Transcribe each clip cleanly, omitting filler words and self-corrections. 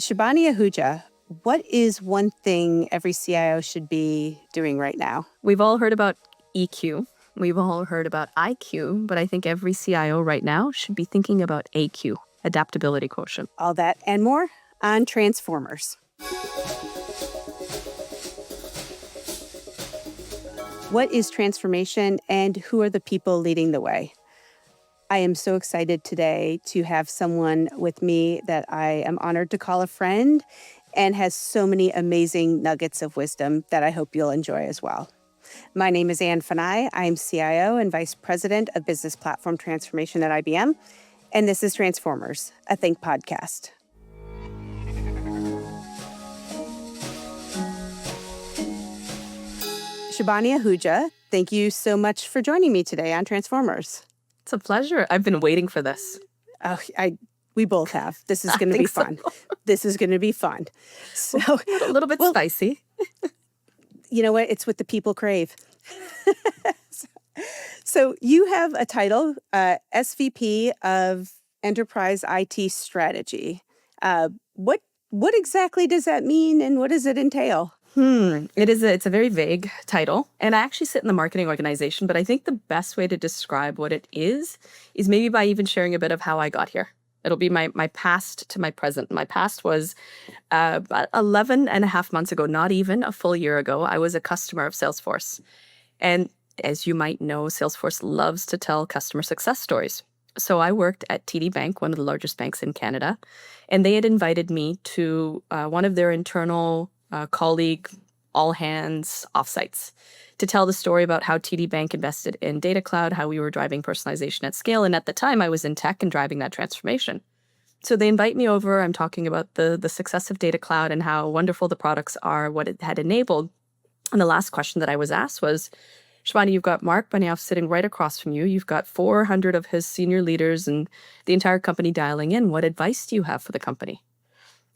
Shibani Ahuja, what is one thing every CIO should be doing right now? We've all heard about EQ. We've all heard about IQ, but I think every CIO right now should be thinking about AQ, Adaptability Quotient. All that and more on Transformers. What is transformation and who are the people leading the way? I am so excited today to have someone with me that I am honored to call a friend and has so many amazing nuggets of wisdom that I hope you'll enjoy as well. My name is Ann Funai. I'm CIO and Vice President of Business Platform Transformation at IBM, and this is Transformers, a Think podcast. Shibani Ahuja, thank you so much for joining me today on Transformers. It's a pleasure. I've been waiting for this. Oh, we both have. This is going to be fun. This is going to be fun. So a little bit spicy. You know what? It's what the people crave. So you have a title, SVP of Enterprise IT Strategy. What exactly does that mean, and what does it entail? It's a very vague title, and I actually sit in the marketing organization, but I think the best way to describe what it is maybe by even sharing a bit of how I got here. It'll be my past to my present. My past was about 11 and a half months ago, not even a full year ago, I was a customer of Salesforce. And as you might know, Salesforce loves to tell customer success stories. So I worked at TD Bank, one of the largest banks in Canada, and they had invited me to one of their internal colleague all-hands offsites to tell the story about how TD Bank invested in Data Cloud, how we were driving personalization at scale. And at the time, I was in tech and driving that transformation. So they invite me over. I'm talking about the success of Data Cloud and how wonderful the products are, what it had enabled. And the last question that I was asked was, Shibani, you've got Mark Benioff sitting right across from you. You've got 400 of his senior leaders and the entire company dialing in. What advice do you have for the company?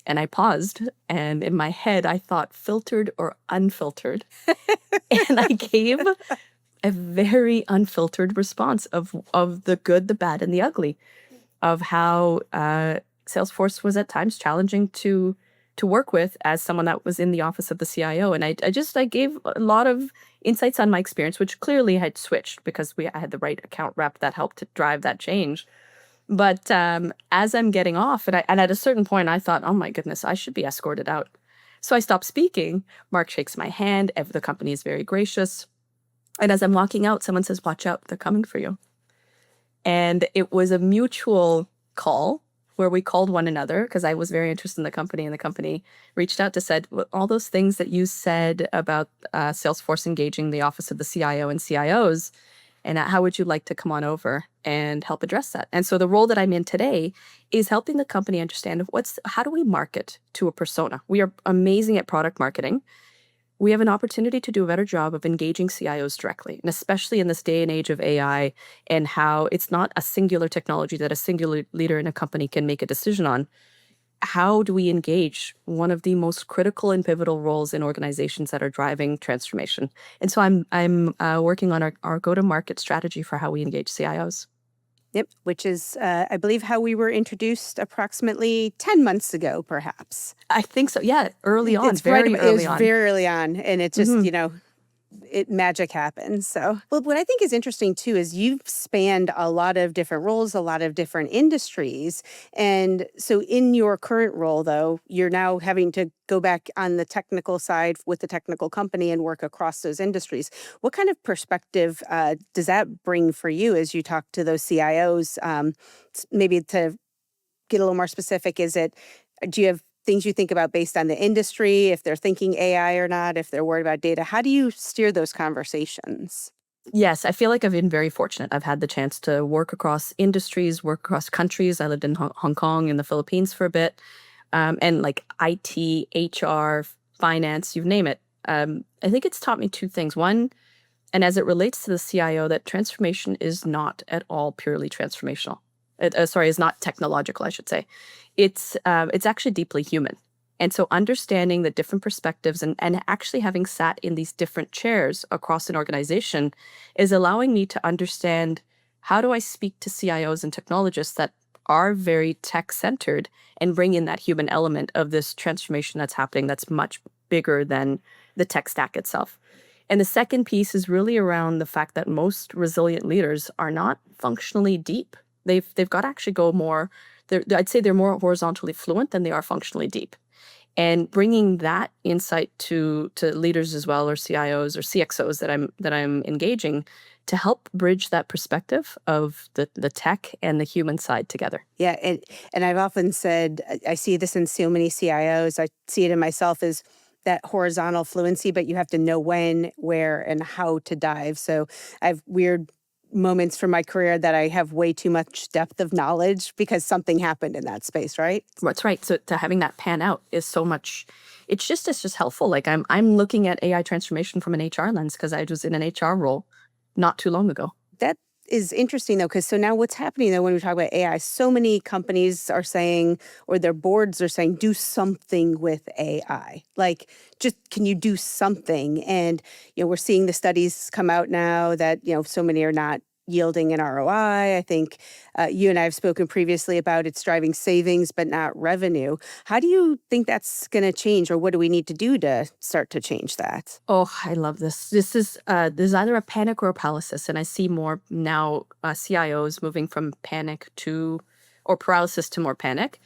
And I paused, and in my head, I thought filtered or unfiltered. And I gave a very unfiltered response of the good, the bad, and the ugly, of how Salesforce was at times challenging to work with as someone that was in the office of the CIO. And I gave a lot of insights on my experience, which clearly had switched because I had the right account rep that helped to drive that change. But as I'm getting off, and at a certain point, I thought, oh my goodness, I should be escorted out. So I stopped speaking. Mark shakes my hand. The company is very gracious. And as I'm walking out, someone says, watch out, they're coming for you. And it was a mutual call where we called one another because I was very interested in the company, and the company reached out to said, well, all those things that you said about Salesforce engaging the office of the CIO and CIOs, and how would you like to come on over and help address that? And so the role that I'm in today is helping the company understand how do we market to a persona? We are amazing at product marketing. We have an opportunity to do a better job of engaging CIOs directly, and especially in this day and age of AI and how it's not a singular technology that a singular leader in a company can make a decision on. How do we engage one of the most critical and pivotal roles in organizations that are driving transformation? And so I'm working on our go-to-market strategy for how we engage CIOs. Yep, which is, I believe, how we were introduced approximately 10 months ago, perhaps. I think so. Yeah, early on, It was very early on, and it just, magic happens. So, well, what I think is interesting, too, is you've spanned a lot of different roles, a lot of different industries. And so in your current role, though, you're now having to go back on the technical side with the technical company and work across those industries. What kind of perspective does that bring for you as you talk to those CIOs? Maybe to get a little more specific, do you have things you think about based on the industry, if they're thinking AI or not, if they're worried about data? How do you steer those conversations? Yes, I feel like I've been very fortunate. I've had the chance to work across industries, work across countries. I lived in Hong Kong and the Philippines for a bit, and like IT, HR, finance, you name it. I think it's taught me two things. One, and as it relates to the CIO, that transformation is not at all purely transformational. Is not technological, I should say. It's actually deeply human. And so understanding the different perspectives and actually having sat in these different chairs across an organization is allowing me to understand how do I speak to CIOs and technologists that are very tech-centered and bring in that human element of this transformation that's happening that's much bigger than the tech stack itself. And the second piece is really around the fact that most resilient leaders are not functionally deep. They've got to actually go more, I'd say they're more horizontally fluent than they are functionally deep. And bringing that insight to leaders as well, or CIOs or CXOs that I'm engaging, to help bridge that perspective of the tech and the human side together. Yeah, and I've often said I see this in so many CIOs. I see it in myself as that horizontal fluency, but you have to know when, where, and how to dive. So I have weird moments from my career that I have way too much depth of knowledge because something happened in that space, right? That's right. So to having that pan out is so much. It's just helpful. Like I'm looking at AI transformation from an HR lens because I was in an HR role not too long ago. That is interesting though, because so now what's happening though when we talk about AI, so many companies are saying, or their boards are saying, do something with AI. Like, just can you do something? And we're seeing the studies come out now that so many are not yielding an ROI. I think you and I have spoken previously about it's driving savings but not revenue. How do you think that's going to change, or what do we need to do to start to change that? Oh, I love this. This is there's either a panic or a paralysis, and I see more now CIOs moving from panic to or paralysis to more panic.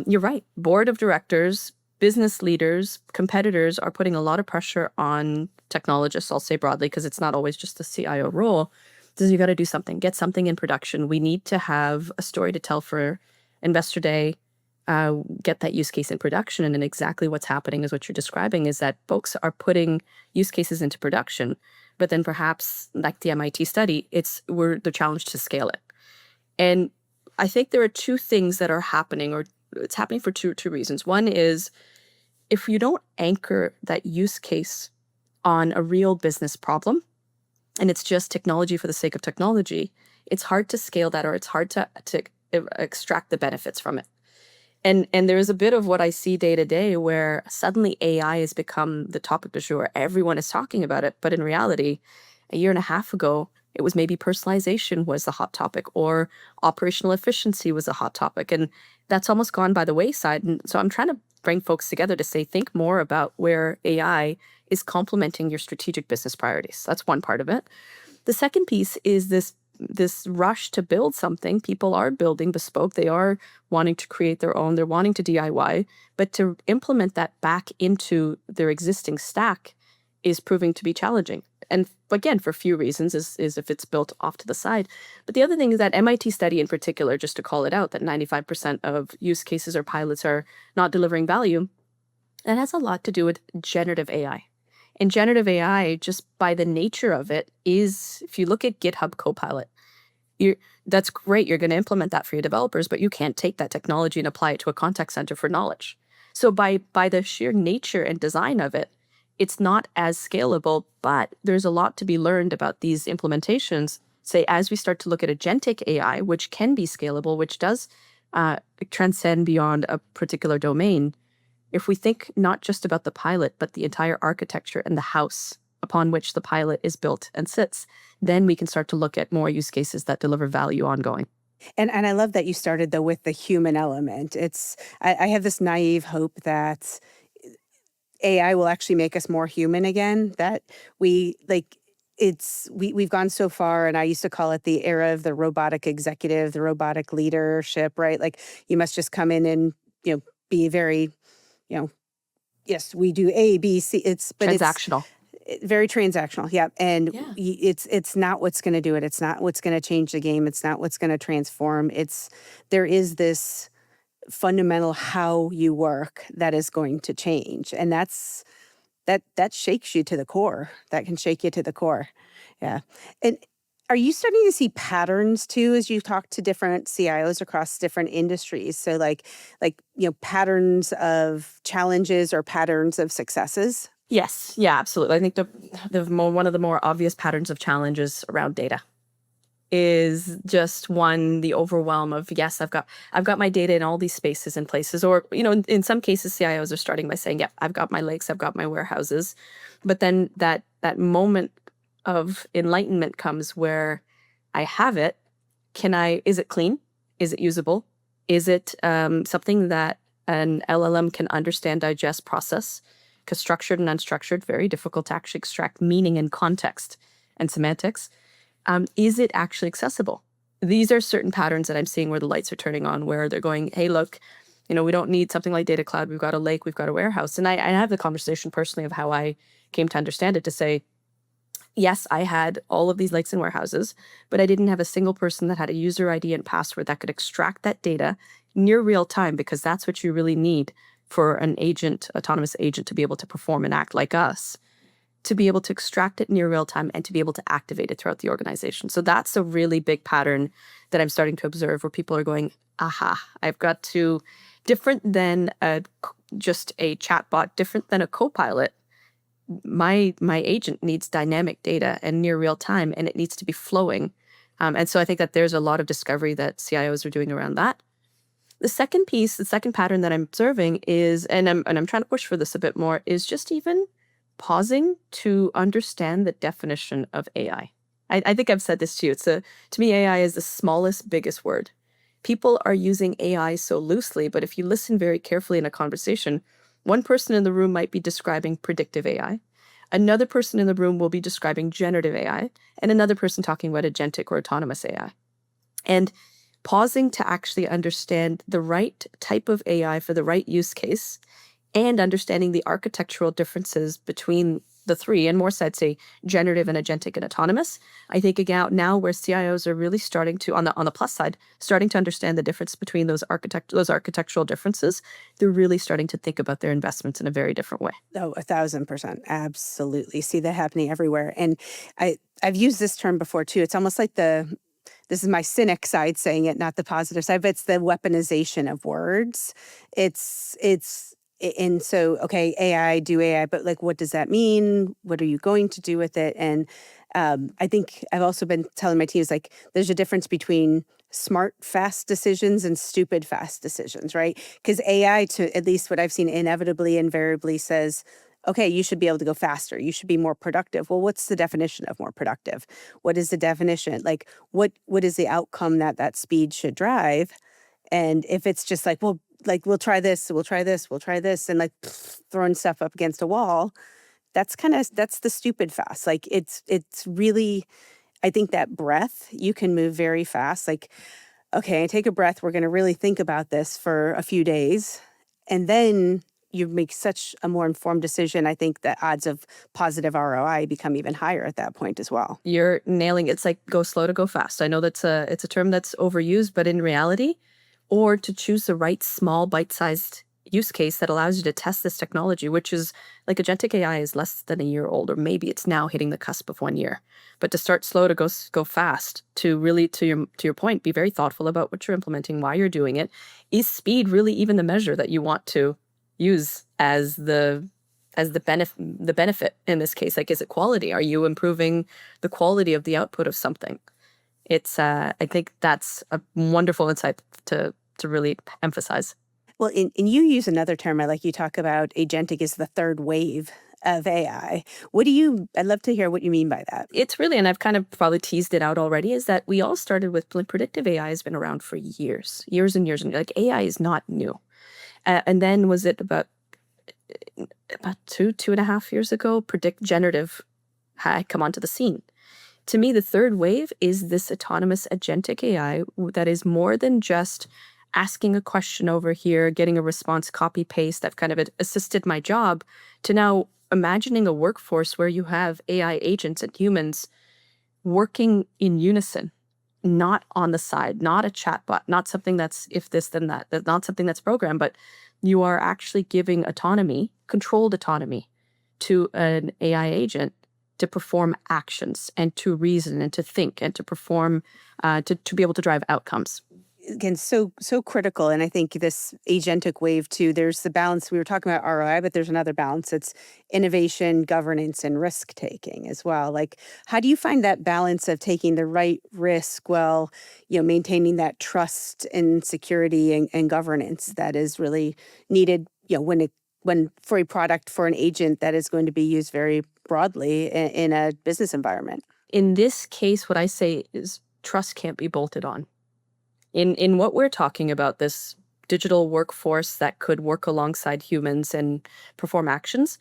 You're right. Board of directors, business leaders, competitors are putting a lot of pressure on technologists. I'll say broadly because it's not always just the CIO role. You got to do something, get something in production. We need to have a story to tell for Investor Day, get that use case in production. And then exactly what's happening is what you're describing is that folks are putting use cases into production, but then perhaps like the MIT study, we're the challenge to scale it. And I think there are two things that are happening, or it's happening for two reasons. One is if you don't anchor that use case on a real business problem, and it's just technology for the sake of technology, it's hard to scale that, or it's hard to extract the benefits from it. And there is a bit of what I see day to day where suddenly AI has become the topic du jour. Everyone is talking about it, but in reality, a year and a half ago, it was maybe personalization was the hot topic, or operational efficiency was a hot topic, and that's almost gone by the wayside. And so I'm trying to bring folks together to say, think more about where AI is complementing your strategic business priorities. That's one part of it. The second piece is this rush to build something. People are building bespoke. They are wanting to create their own. They're wanting to DIY, but to implement that back into their existing stack is proving to be challenging. And again, for a few reasons, is if it's built off to the side. But the other thing is that MIT study in particular, just to call it out, that 95% of use cases or pilots are not delivering value. That has a lot to do with generative AI. And generative AI, just by the nature of it, is, if you look at GitHub Copilot, that's great. You're going to implement that for your developers, but you can't take that technology and apply it to a contact center for knowledge. So by the sheer nature and design of it, it's not as scalable, but there's a lot to be learned about these implementations. Say, as we start to look at agentic AI, which can be scalable, which does transcend beyond a particular domain, if we think not just about the pilot, but the entire architecture and the house upon which the pilot is built and sits, then we can start to look at more use cases that deliver value ongoing. And I love that you started though with the human element. I have this naive hope that AI will actually make us more human again. That we've gone so far, and I used to call it the era of the robotic executive, the robotic leadership, right? Like, you must just come in and be very yes, we do A, B, C. It's Transactional. Very transactional. Yeah, and Yeah. it's not what's going to do it. It's not what's going to change the game. It's not what's going to transform. There is this fundamental how you work that is going to change, and that shakes you to the core. That can shake you to the core. Yeah. And are you starting to see patterns too as you talk to different CIOs across different industries? So patterns of challenges or patterns of successes? Yes. Yeah, absolutely. I think one of the more obvious patterns of challenges around data is just one, the overwhelm of, yes, I've got my data in all these spaces and places, or, in some cases, CIOs are starting by saying, yeah, I've got my lakes, I've got my warehouses. But then that moment of enlightenment comes where I have it. Is it clean? Is it usable? Is it something that an LLM can understand, digest, process? Because structured and unstructured, very difficult to actually extract meaning and context and semantics. Is it actually accessible? These are certain patterns that I'm seeing where the lights are turning on, where they're going, hey, look, we don't need something like data cloud. We've got a lake, we've got a warehouse. And I have the conversation personally of how I came to understand it, to say, yes, I had all of these lakes and warehouses, but I didn't have a single person that had a user ID and password that could extract that data near real time, because that's what you really need for an agent, autonomous agent, to be able to perform and act like us, to be able to extract it near real time and to be able to activate it throughout the organization. So that's a really big pattern that I'm starting to observe, where people are going, aha, I've got to, different than just a chatbot, different than a co-pilot, my agent needs dynamic data and near real time, and it needs to be flowing. And so I think that there's a lot of discovery that CIOs are doing around that. The second piece, the second pattern that I'm observing is, and I'm trying to push for this a bit more, is just even pausing to understand the definition of AI. I think I've said this to you. To me, AI is the smallest, biggest word. People are using AI so loosely, but if you listen very carefully in a conversation, one person in the room might be describing predictive AI. Another person in the room will be describing generative AI, and another person talking about agentic or autonomous AI. And pausing to actually understand the right type of AI for the right use case, and understanding the architectural differences between the three, and more so I'd say generative and agentic and autonomous. I think again now where CIOs are really starting to, on the plus side, starting to understand the difference between those architectural differences, they're really starting to think about their investments in a very different way. Oh, 1,000%. Absolutely. See that happening everywhere. And I've used this term before too. It's almost like this is my cynic side saying it, not the positive side, but it's the weaponization of words. And so, okay, AI, do AI, but like, what does that mean? What are you going to do with it? And I think I've also been telling my teams, like, there's a difference between smart, fast decisions and stupid, fast decisions, right? Because AI, to at least what I've seen, inevitably, invariably says, okay, you should be able to go faster. You should be more productive. Well, what's the definition of more productive? What is the definition? Like, what is the outcome that speed should drive? And if it's just like, well, like, we'll try this, we'll try this, we'll try this, and like throwing stuff up against a wall, that's the stupid fast. Like, it's really, I think that breath, you can move very fast. Like, okay, take a breath. We're going to really think about this for a few days. And then you make such a more informed decision. I think the odds of positive ROI become even higher at that point as well. You're nailing it. It's like go slow to go fast. I know it's a term that's overused, but in reality, or to choose the right small bite-sized use case that allows you to test this technology, which is like agentic AI is less than a year old, or maybe it's now hitting the cusp of 1 year. But to start slow to go fast, to really, to your point, be very thoughtful about what you're implementing, why you're doing it. Is speed really even the measure that you want to use as the benefit in this case? Like, is it quality? Are you improving the quality of the output of something? It's I think that's a wonderful insight to really emphasize. Well, and you use another term. I like, you talk about agentic is the third wave of AI. I'd love to hear what you mean by that. It's really, and I've kind of probably teased it out already, is that we all started with predictive AI has been around for years and years. And like, AI is not new. And then was it about 2.5 years ago, generative had come onto the scene. To me, the third wave is this autonomous agentic AI that is more than just asking a question over here, getting a response, copy paste that kind of assisted my job, to now imagining a workforce where you have AI agents and humans working in unison, not on the side, not a chatbot, not something that's if this then that, not something that's programmed, but you are actually giving autonomy, controlled autonomy, to an AI agent to perform actions and to reason and to think and to perform, to be able to drive outcomes. Again, so critical. And I think this agentic wave too, there's the balance. We were talking about ROI, but there's another balance. It's innovation, governance, and risk taking as well. Like, how do you find that balance of taking the right risk while, maintaining that trust and security and governance that is really needed, when for a product, for an agent that is going to be used very broadly in a business environment? In this case, what I say is trust can't be bolted on. In what we're talking about, this digital workforce that could work alongside humans and perform actions,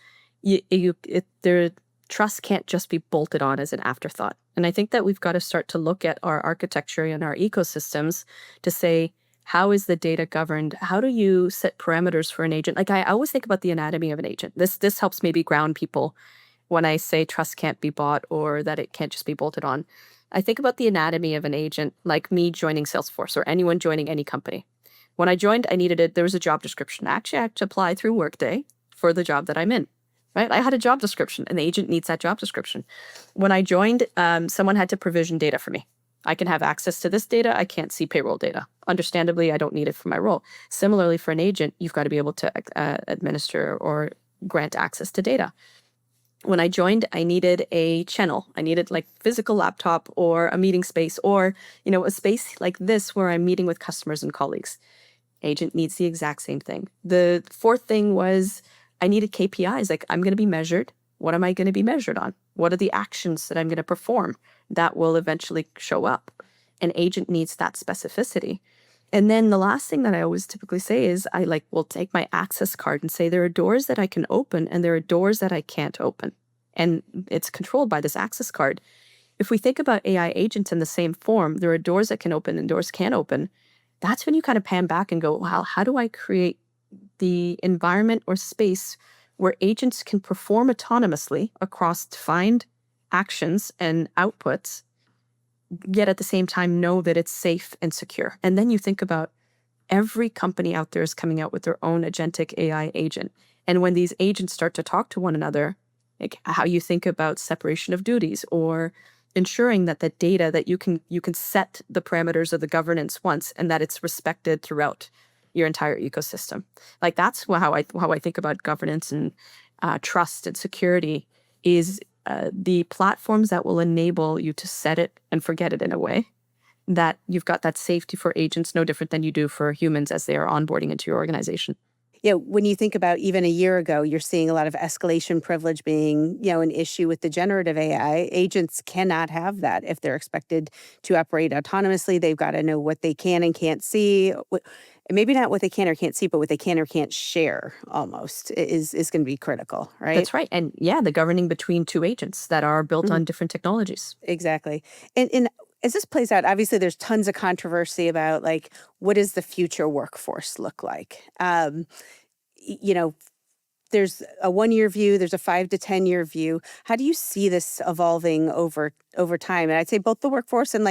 their trust can't just be bolted on as an afterthought. And I think that we've got to start to look at our architecture and our ecosystems to say, how is the data governed? How do you set parameters for an agent? Like, I always think about the anatomy of an agent. This helps maybe ground people when I say trust can't be bought or that it can't just be bolted on. I think about the anatomy of an agent, like me joining Salesforce or anyone joining any company. When I joined, there was a job description. Actually, I had to apply through Workday for the job that I'm in, right? I had a job description. An agent needs that job description. When I joined, someone had to provision data for me. I can have access to this data. I can't see payroll data. Understandably, I don't need it for my role. Similarly, for an agent, you've got to be able to administer or grant access to data. When I joined, I needed a channel. I needed like physical laptop or a meeting space or, a space like this where I'm meeting with customers and colleagues. Agent needs the exact same thing. The fourth thing was I needed KPIs. Like, I'm going to be measured. What am I going to be measured on? What are the actions that I'm going to perform that will eventually show up? An agent needs that specificity. And then the last thing that I always typically say is will take my access card and say there are doors that I can open and there are doors that I can't open. And it's controlled by this access card. If we think about AI agents in the same form, there are doors that can open and doors can't open. That's when you kind of pan back and go, wow, how do I create the environment or space where agents can perform autonomously across defined actions and outputs, yet at the same time know that it's safe and secure? And then you think about every company out there is coming out with their own agentic AI agent. And when these agents start to talk to one another, like how you think about separation of duties or ensuring that the data that you can set the parameters of the governance once and that it's respected throughout your entire ecosystem. Like, that's how I think about governance and trust and security is the platforms that will enable you to set it and forget it in a way that you've got that safety for agents no different than you do for humans as they are onboarding into your organization. Yeah, when you think about even a year ago, you're seeing a lot of escalation privilege being, an issue with the generative AI. Agents cannot have that if they're expected to operate autonomously. They've got to know what they can and can't see. Maybe not what they can or can't see, but what they can or can't share almost is going to be critical, right? That's right. And yeah, the governing between two agents that are built on different technologies. Exactly. And as this plays out, obviously there's tons of controversy about what does the future workforce look like? There's a 1-year view, there's a 5 to 10-year view. How do you see this evolving over time? And I'd say both the workforce and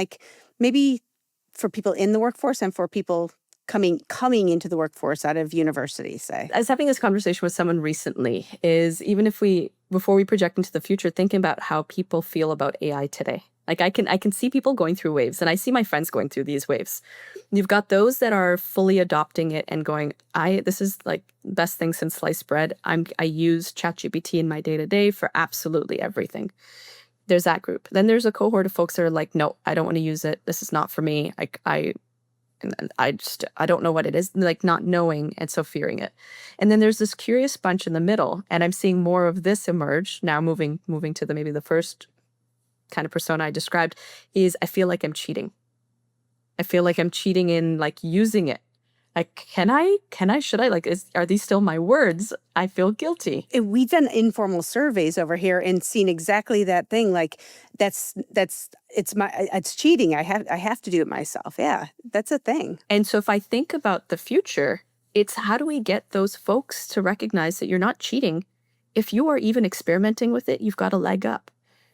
maybe for people in the workforce and for people coming into the workforce out of university, say. I was having this conversation with someone recently, is even if before we project into the future, thinking about how people feel about AI today. Like, I can see people going through waves, and I see my friends going through these waves. You've got those that are fully adopting it and going, this is like best thing since sliced bread. I use ChatGPT in my day-to-day for absolutely everything. There's that group. Then there's a cohort of folks that are like, no, I don't want to use it. This is not for me. I don't know what it is, like not knowing and so fearing it. And then there's this curious bunch in the middle, and I'm seeing more of this emerge now, moving to maybe the first kind of persona I described, is I feel like I'm cheating. I feel like I'm cheating in using it. Like, should I, are these still my words? I feel guilty. We've done informal surveys over here and seen exactly that thing. It's cheating. I have to do it myself. Yeah, that's a thing. And so if I think about the future, it's how do we get those folks to recognize that you're not cheating? If you are even experimenting with it, you've got a leg up.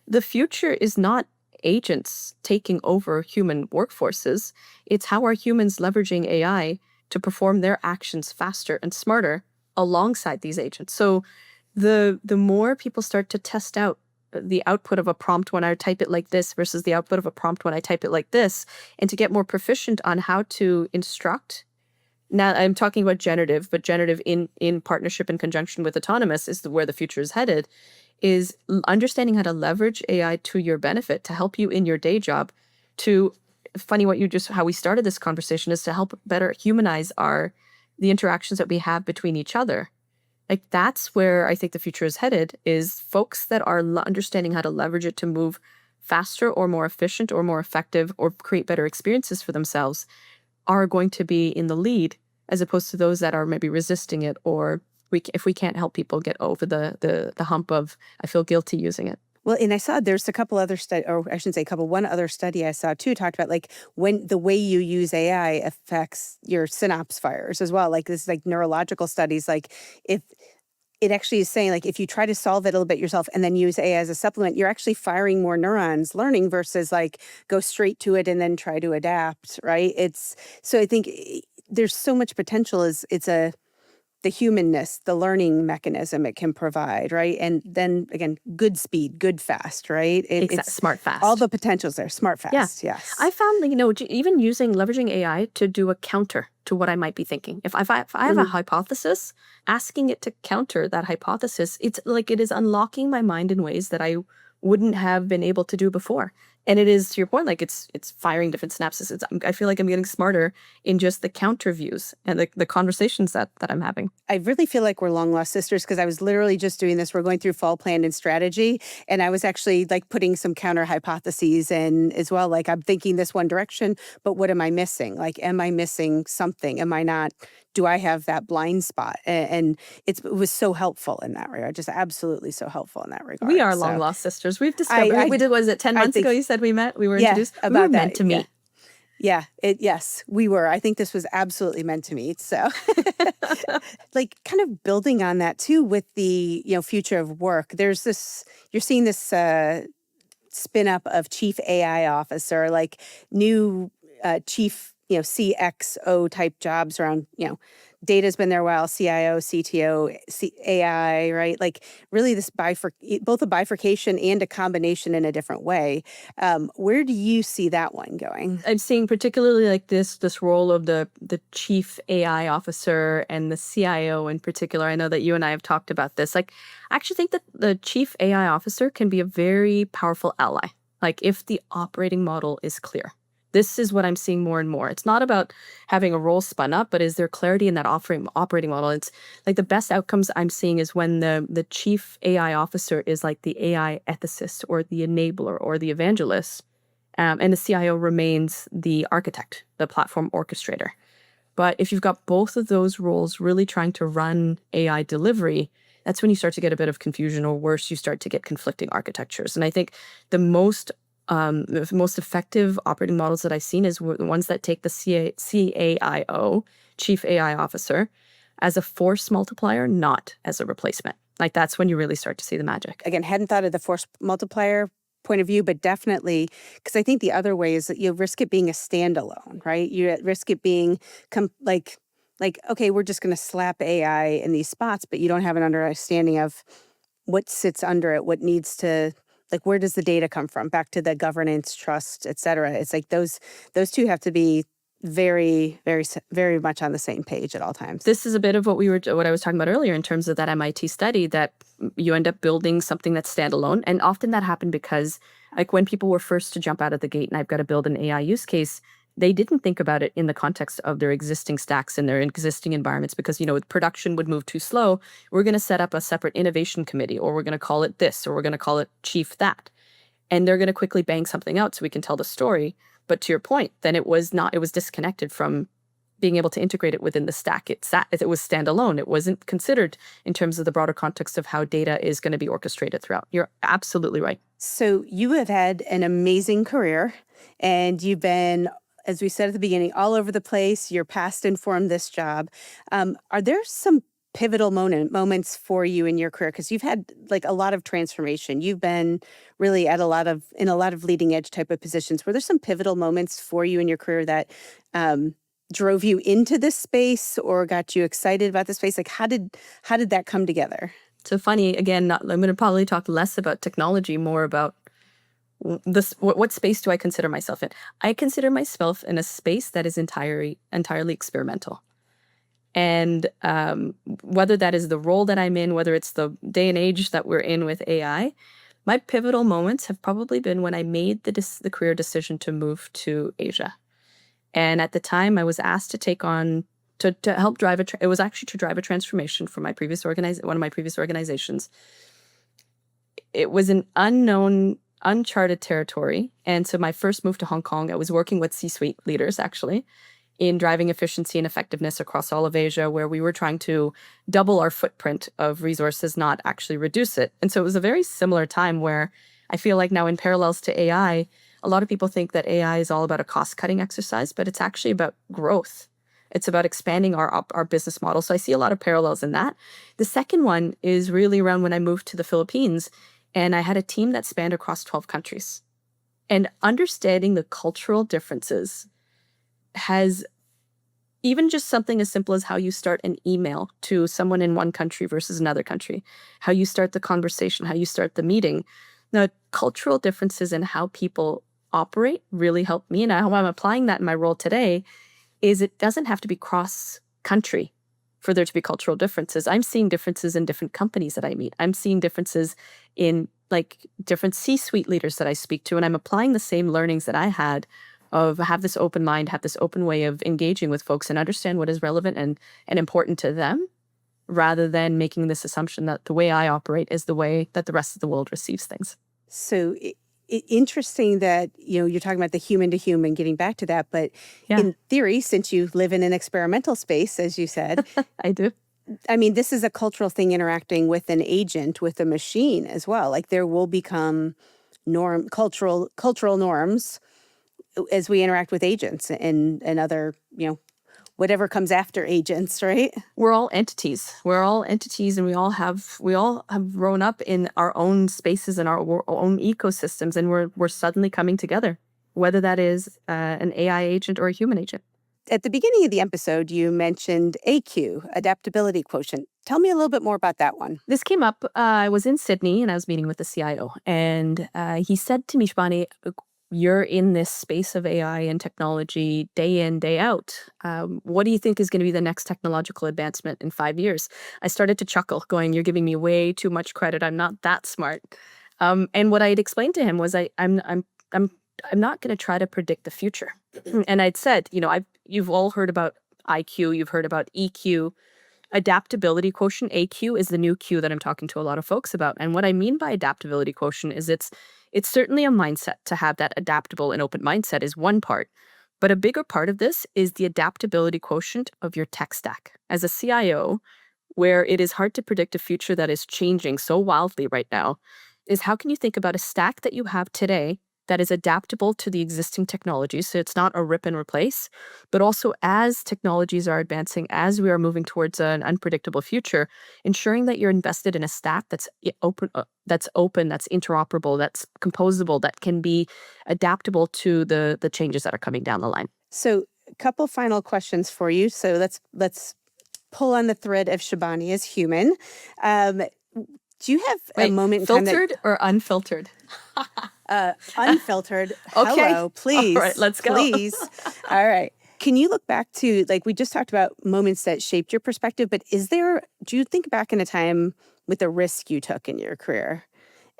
The future is not agents taking over human workforces. It's how are humans leveraging AI to perform their actions faster and smarter alongside these agents. So the more people start to test out the output of a prompt when I type it like this versus the output of a prompt when I type it like this, and to get more proficient on how to instruct. Now I'm talking about generative, but generative in partnership and conjunction with autonomous is where the future is headed, is understanding how to leverage AI to your benefit to help you in your day job. How we started this conversation is to help better humanize the interactions that we have between each other. Like, that's where I think the future is headed, is folks that are understanding how to leverage it to move faster or more efficient or more effective or create better experiences for themselves are going to be in the lead, as opposed to those that are maybe resisting it, or if we can't help people get over the hump of, I feel guilty using it. Well, and I saw there's a couple other study, or I shouldn't say a couple, one other study I saw too talked about like when the way you use AI affects your synapse fires as well. Like this is like neurological studies. Like if it actually is saying like if you try to solve it a little bit yourself and then use AI as a supplement, you're actually firing more neurons learning versus like go straight to it and then try to adapt, right? So I think there's so much potential as the humanness, the learning mechanism it can provide, right? And then again, good speed, good fast, right? It's smart fast. all the potentials there, smart fast, Yeah. yes. I found, even leveraging AI to do a counter to what I might be thinking. If I have a hypothesis, asking it to counter that hypothesis, it's like it is unlocking my mind in ways that I wouldn't have been able to do before. And it is, to your point, like it's firing different synapses. I feel like I'm getting smarter in just the counter views and the conversations that I'm having. I really feel like we're long lost sisters because I was literally just doing this. We're going through fall plan and strategy. And I was actually like putting some counter hypotheses in as well. Like I'm thinking this one direction, but what am I missing? Like, am I missing something? Am I not, do I have that blind spot? And it was so helpful in that regard, just absolutely so helpful in that regard. We are long lost sisters. We've discovered, we did, was it 10 months ago you said we met? We were introduced? About we were that, meant to meet. Yeah, yes, we were. I think this was absolutely meant to meet. So like kind of building on that too with the, future of work, there's this, you're seeing this spin up of chief AI officer, like new chief, CXO type jobs around, data's been there a while, CIO, CTO, AI, right? Like really this both a bifurcation and a combination in a different way. Where do you see that one going? I'm seeing particularly like this role of the chief AI officer and the CIO in particular. I know that you and I have talked about this. Like, I actually think that the chief AI officer can be a very powerful ally. Like if the operating model is clear. This is what I'm seeing more and more. It's not about having a role spun up, but is there clarity in that operating model? It's like the best outcomes I'm seeing is when the chief AI officer is like the AI ethicist or the enabler or the evangelist, and the CIO remains the architect, the platform orchestrator. But if you've got both of those roles really trying to run AI delivery, that's when you start to get a bit of confusion, or worse, you start to get conflicting architectures. And I think the most effective operating models that I've seen is the ones that take the CAIO, Chief AI Officer, as a force multiplier, not as a replacement. Like that's when you really start to see the magic. Again, hadn't thought of the force multiplier point of view, but definitely, because I think the other way is that you risk it being a standalone, right? You risk it being like, okay, we're just going to slap AI in these spots, but you don't have an understanding of what sits under it, what needs to, like, where does the data come from? Back to the governance, trust, et cetera. It's like those two have to be very, very, very much on the same page at all times. This is a bit of what I was talking about earlier in terms of that MIT study, that you end up building something that's standalone. And often that happened because like when people were first to jump out of the gate and I've got to build an AI use case, they didn't think about it in the context of their existing stacks and their existing environments because, production would move too slow. We're going to set up a separate innovation committee, or we're going to call it this, or we're going to call it chief that. And they're going to quickly bang something out so we can tell the story. But to your point, then it was disconnected from being able to integrate it within the stack. It was standalone. It wasn't considered in terms of the broader context of how data is going to be orchestrated throughout. You're absolutely right. So you have had an amazing career, and you've been, as we said at the beginning, all over the place. Your past informed this job. Are there some pivotal moments for you in your career? Because you've had like a lot of transformation. You've been really in a lot of leading edge type of positions. Were there some pivotal moments for you in your career that drove you into this space or got you excited about this space? Like how did that come together? So funny, again, I'm going to probably talk less about technology, more about what space do I consider myself in? I consider myself in a space that is entirely experimental. And whether that is the role that I'm in, whether it's the day and age that we're in with AI, my pivotal moments have probably been when I made the career decision to move to Asia. And at the time, I was asked to take on, to help drive it was actually to drive a transformation for one of my previous organizations. It was an uncharted territory. And so my first move to Hong Kong, I was working with C-suite leaders, actually. in driving efficiency and effectiveness across all of Asia, where we were trying to double our footprint of resources, not actually reduce it. And so it was a very similar time where I feel like now in parallels to AI, a lot of people think that AI is all about a cost-cutting exercise, but it's actually about growth. It's about expanding our business model. So I see a lot of parallels in that. The second one is really around when I moved to the Philippines, and I had a team that spanned across 12 countries. And understanding the cultural differences has even just something as simple as how you start an email to someone in one country versus another country, how you start the conversation, how you start the meeting. The cultural differences in how people operate really helped me. And how I'm applying that in my role today is it doesn't have to be cross-country for there to be cultural differences. I'm seeing differences in different companies that I meet. I'm seeing differences in like different C-suite leaders that I speak to, and I'm applying the same learnings that I had of have this open mind, have this open way of engaging with folks and understand what is relevant and important to them, rather than making this assumption that the way I operate is the way that the rest of the world receives things. So interesting that, you're talking about the human to human, getting back to that. But in theory, since you live in an experimental space, as you said, I do. I mean, this is a cultural thing interacting with an agent, with a machine as well. Like there will become cultural norms as we interact with agents and other, whatever comes after agents, right? We're all entities. We're all entities, and we all have grown up in our own spaces and our own ecosystems, and we're suddenly coming together, whether that is an AI agent or a human agent. At the beginning of the episode, you mentioned AQ, Adaptability Quotient. Tell me a little bit more about that one. This came up. I was in Sydney, and I was meeting with the CIO, and he said to me, Shibani, you're in this space of AI and technology day in, day out. What do you think is going to be the next technological advancement in 5 years? I started to chuckle, going, you're giving me way too much credit. I'm not that smart. And what I had explained to him was I'm not going to try to predict the future. And I'd said, you've all heard about IQ, you've heard about EQ. Adaptability quotient, AQ, is the new Q that I'm talking to a lot of folks about. And what I mean by adaptability quotient is it's certainly a mindset. To have that adaptable and open mindset is one part. But a bigger part of this is the adaptability quotient of your tech stack. As a CIO, where it is hard to predict a future that is changing so wildly right now, is how can you think about a stack that you have today that is adaptable to the existing technologies, so it's not a rip and replace, but also as technologies are advancing, as we are moving towards an unpredictable future, ensuring that you're invested in a stack that's open, that's interoperable, that's composable, that can be adaptable to the changes that are coming down the line. So a couple final questions for you. So let's pull on the thread of Shibani as human. Do you have a moment in time filtered or unfiltered? Unfiltered. Okay. Hello, please. All right, let's go. Please. All right. Can you look back to, like, we just talked about moments that shaped your perspective, but do you think back in a time with a risk you took in your career?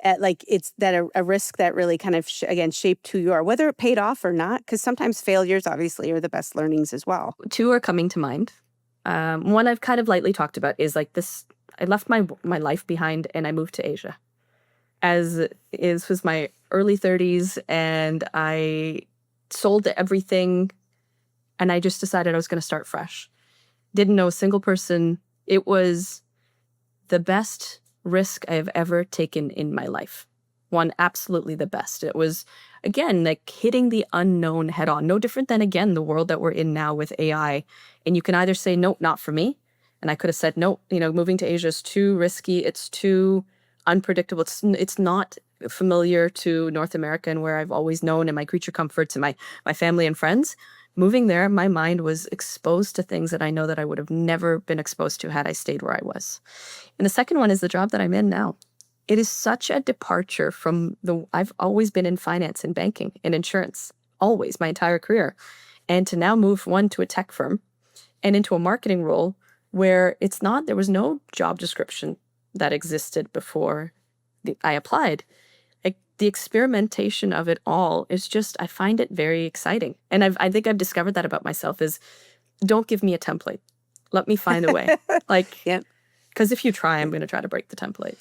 It's that a risk that really kind of, again, shaped who you are, whether it paid off or not, because sometimes failures obviously are the best learnings as well. Two are coming to mind. One I've kind of lightly talked about is like this. I left my life behind and I moved to Asia. Was my early 30s, and I sold everything, and I just decided I was going to start fresh. Didn't know a single person. It was the best risk I have ever taken in my life. One, absolutely the best. It was, again, like hitting the unknown head on. No different than, again, the world that we're in now with AI. And you can either say, nope, not for me. And I could have said, no, moving to Asia is too risky. It's too unpredictable. It's not familiar to North America and where I've always known, and my creature comforts and my family and friends. Moving there, my mind was exposed to things that I know that I would have never been exposed to had I stayed where I was. And the second one is the job that I'm in now. It is such a departure from I've always been in finance and banking and insurance, always, my entire career. And to now move to a tech firm and into a marketing role where there was no job description that existed before I applied. Like, the experimentation of it all is just, I find it very exciting. And I think I've discovered that about myself is, don't give me a template. Let me find a way. Yeah. Because if you try, I'm going to try to break the template.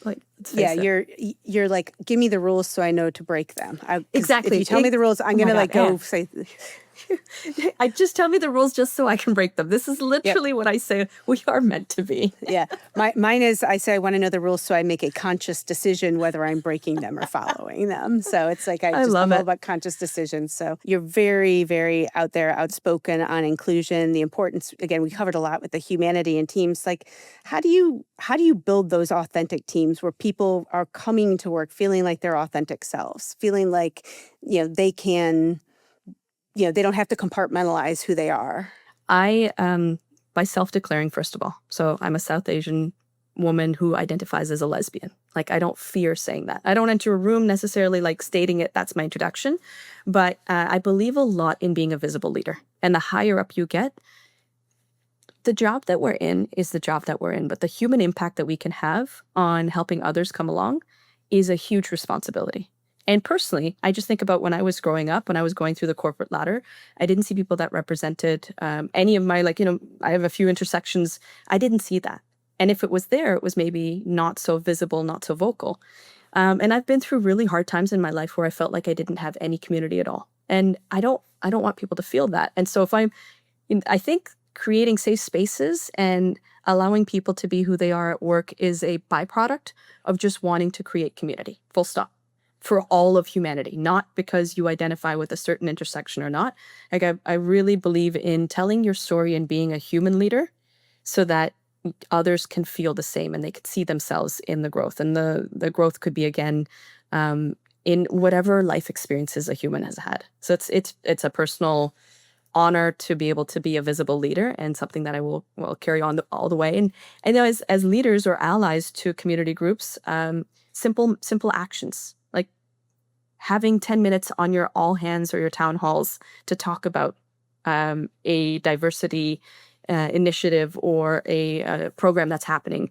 You're like, give me the rules so I know to break them. Exactly. If you tell me the rules, I'm going to go say. I just tell me the rules just so I can break them. This is literally what I say we are meant to be. Yeah. Mine is, I say I want to know the rules so I make a conscious decision whether I'm breaking them or following them. So it's like I'm all about conscious decisions. So you're very, very out there, outspoken on inclusion, the importance. Again, we covered a lot with the humanity in teams. Like, how do you build those authentic teams where people are coming to work feeling like their authentic selves, feeling like, they can, they don't have to compartmentalize who they are? By self-declaring, first of all. So I'm a South Asian woman who identifies as a lesbian. Like, I don't fear saying that. I don't enter a room necessarily like stating it. That's my introduction. But I believe a lot in being a visible leader. And the higher up you get, the job that we're in is the job that we're in. But the human impact that we can have on helping others come along is a huge responsibility. And personally, I just think about when I was growing up, when I was going through the corporate ladder, I didn't see people that represented any of my, I have a few intersections. I didn't see that. And if it was there, it was maybe not so visible, not so vocal. And I've been through really hard times in my life where I felt like I didn't have any community at all. And I don't want people to feel that. And so I think creating safe spaces and allowing people to be who they are at work is a byproduct of just wanting to create community, full stop. For all of humanity, not because you identify with a certain intersection or not. Like, I really believe in telling your story and being a human leader so that others can feel the same and they can see themselves in the growth. And the growth could be, again, in whatever life experiences a human has had. So it's a personal honor to be able to be a visible leader, and something that I will carry on all the way. And I know as leaders or allies to community groups, simple actions, like having 10 minutes on your all hands or your town halls to talk about a diversity initiative or a program that's happening.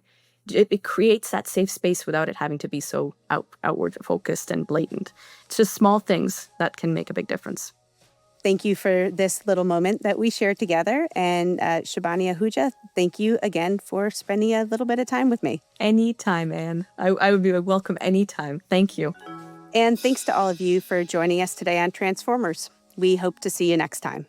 It creates that safe space without it having to be so outward focused and blatant. It's just small things that can make a big difference. Thank you for this little moment that we shared together. And Shibani Ahuja, thank you again for spending a little bit of time with me. Anytime, Ann. I would be welcome anytime. Thank you. And thanks to all of you for joining us today on Transformers. We hope to see you next time.